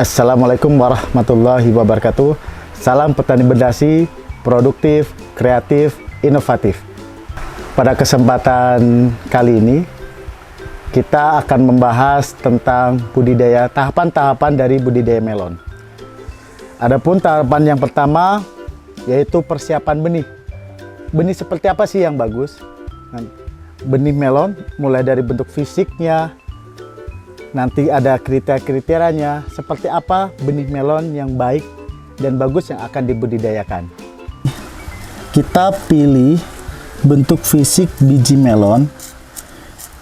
Assalamualaikum warahmatullahi wabarakatuh. Salam petani berdasi, produktif, kreatif, inovatif. Pada kesempatan kali ini, kita akan membahas tentang budidaya, tahapan-tahapan dari budidaya melon. Adapun tahapan yang pertama, yaitu persiapan benih. Benih seperti apa sih yang bagus? Benih melon, mulai dari bentuk fisiknya, nanti ada kriteria-kriterianya, seperti apa benih melon yang baik dan bagus yang akan dibudidayakan. Kita pilih bentuk fisik biji melon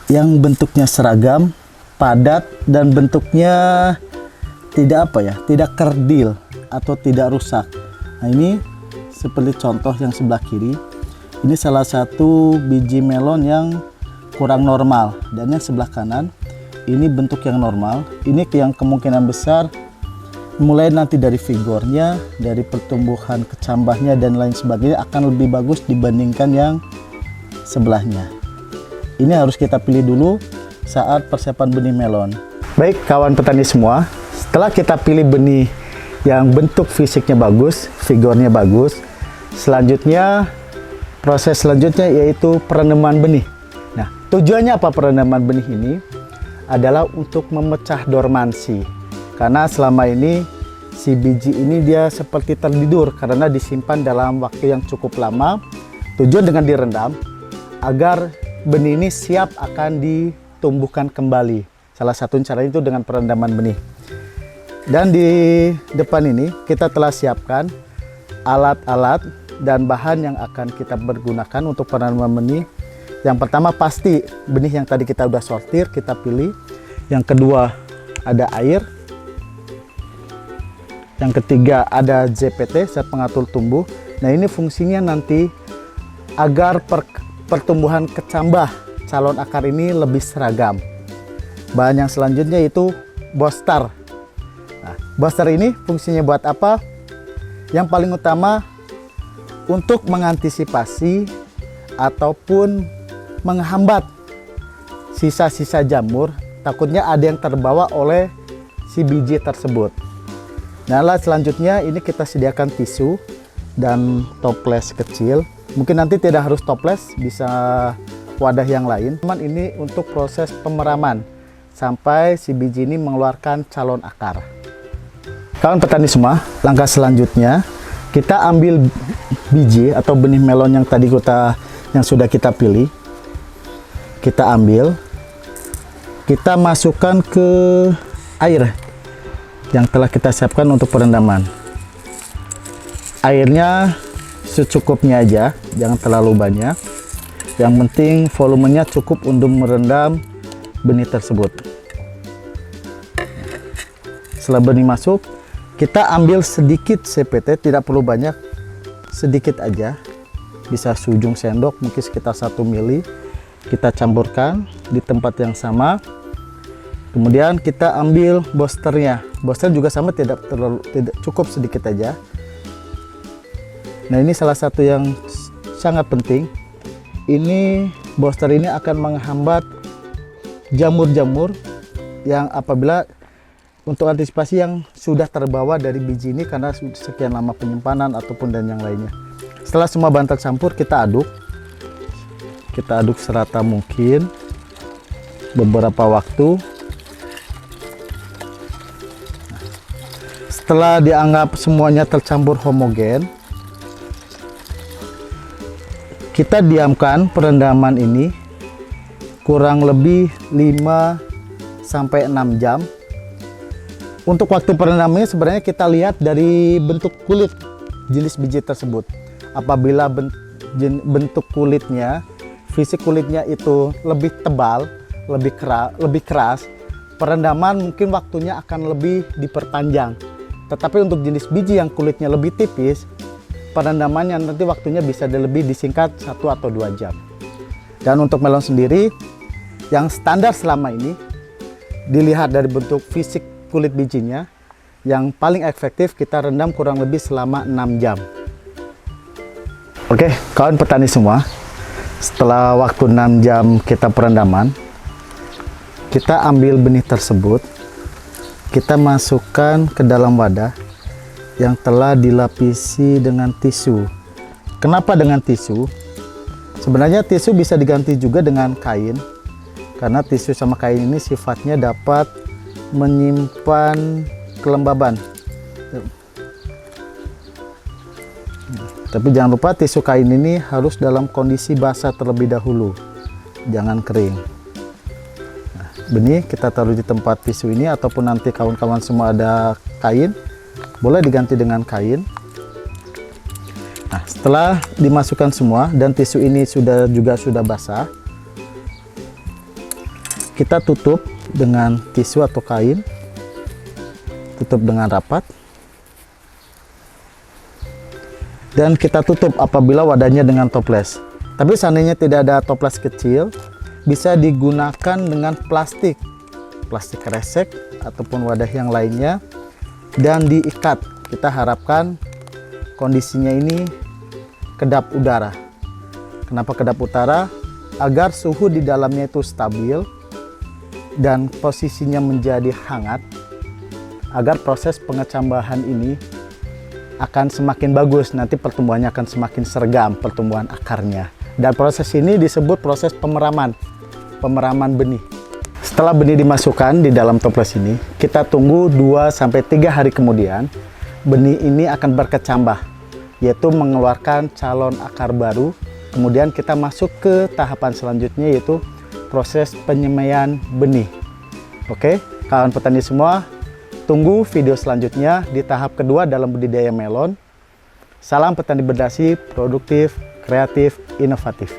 yang bentuknya seragam, padat, dan bentuknya tidak kerdil atau tidak rusak. Nah, ini seperti contoh yang sebelah kiri. Ini salah satu biji melon yang kurang normal, dan yang sebelah kanan ini bentuk yang normal. Ini yang kemungkinan besar mulai nanti dari vigornya, dari pertumbuhan kecambahnya dan lain sebagainya akan lebih bagus dibandingkan yang sebelahnya. Ini harus kita pilih dulu saat persiapan benih melon. Baik kawan petani semua, setelah kita pilih benih yang bentuk fisiknya bagus, vigornya bagus, proses selanjutnya yaitu perendaman benih. Nah, tujuannya apa perendaman benih ini? Adalah untuk memecah dormansi, karena selama ini si biji ini dia seperti tertidur karena disimpan dalam waktu yang cukup lama. Tujuan dengan direndam agar benih ini siap akan ditumbuhkan kembali. Salah satu cara itu dengan perendaman benih. Dan di depan ini kita telah siapkan alat-alat dan bahan yang akan kita pergunakan untuk perendaman benih. Yang pertama pasti benih yang tadi kita udah sortir, kita pilih. Yang kedua ada air. Yang ketiga ada ZPT, zat pengatur tumbuh. Nah, ini fungsinya nanti agar pertumbuhan kecambah calon akar ini lebih seragam. Bahan yang selanjutnya itu booster. Nah, booster ini fungsinya buat apa? Yang paling utama untuk mengantisipasi ataupun menghambat sisa-sisa jamur, takutnya ada yang terbawa oleh si biji tersebut. Nah, selanjutnya ini kita sediakan tisu dan toples kecil. Mungkin nanti tidak harus toples, bisa wadah yang lain. Ini untuk proses pemeraman sampai si biji ini mengeluarkan calon akar. Kawan petani semua, langkah selanjutnya kita ambil biji atau benih melon yang tadi yang sudah kita pilih. Kita ambil, kita masukkan ke air yang telah kita siapkan untuk perendaman. Airnya secukupnya aja, jangan terlalu banyak. Yang penting volumenya cukup untuk merendam benih tersebut. Setelah benih masuk, kita ambil sedikit CPT, tidak perlu banyak, sedikit aja, bisa seujung sendok, mungkin sekitar 1 mili. Kita campurkan di tempat yang sama. Kemudian kita ambil boosternya. Booster juga sama, tidak cukup sedikit aja. Nah, ini salah satu yang sangat penting. Ini booster ini akan menghambat jamur-jamur yang apabila untuk antisipasi yang sudah terbawa dari biji ini karena sekian lama penyimpanan ataupun dan yang lainnya. Setelah semua bahan tercampur, kita aduk. Kita aduk serata mungkin beberapa waktu. Setelah dianggap semuanya tercampur homogen, kita diamkan perendaman ini kurang lebih 5-6 jam. Untuk waktu perendamannya sebenarnya kita lihat dari bentuk kulit jenis biji tersebut. Apabila bentuk kulitnya, fisik kulitnya itu lebih tebal, lebih keras, perendaman mungkin waktunya akan lebih diperpanjang. Tetapi untuk jenis biji yang kulitnya lebih tipis, perendamannya nanti waktunya bisa lebih disingkat 1 atau 2 jam. Dan untuk melon sendiri, yang standar selama ini, dilihat dari bentuk fisik kulit bijinya, yang paling efektif kita rendam kurang lebih selama 6 jam. Oke, kawan petani semua, setelah waktu 6 jam kita perendaman, kita ambil benih tersebut, kita masukkan ke dalam wadah yang telah dilapisi dengan tisu. Kenapa dengan tisu? Sebenarnya tisu bisa diganti juga dengan kain, karena tisu sama kain ini sifatnya dapat menyimpan kelembaban. Tapi jangan lupa tisu kain ini harus dalam kondisi basah terlebih dahulu, jangan kering. Nah, benih kita taruh di tempat tisu ini, ataupun nanti kawan-kawan semua ada kain, boleh diganti dengan kain. Nah, setelah dimasukkan semua dan tisu ini sudah basah, kita tutup dengan tisu atau kain, tutup dengan rapat, dan kita tutup apabila wadahnya dengan toples. Tapi seandainya tidak ada toples kecil, bisa digunakan dengan plastik kresek ataupun wadah yang lainnya, dan diikat. Kita harapkan kondisinya ini kedap udara. Kenapa kedap udara? Agar suhu di dalamnya itu stabil dan posisinya menjadi hangat, agar proses pengecambahan ini akan semakin bagus. Nanti pertumbuhannya akan semakin seragam, pertumbuhan akarnya. Dan proses ini disebut proses pemeraman benih. Setelah benih dimasukkan di dalam toples ini, kita tunggu 2-3 hari kemudian, benih ini akan berkecambah, yaitu mengeluarkan calon akar baru. Kemudian kita masuk ke tahapan selanjutnya, yaitu proses penyemaian benih. Oke, kawan petani semua, tunggu video selanjutnya di tahap kedua dalam budidaya melon. Salam petani berdasi, produktif, kreatif, inovatif.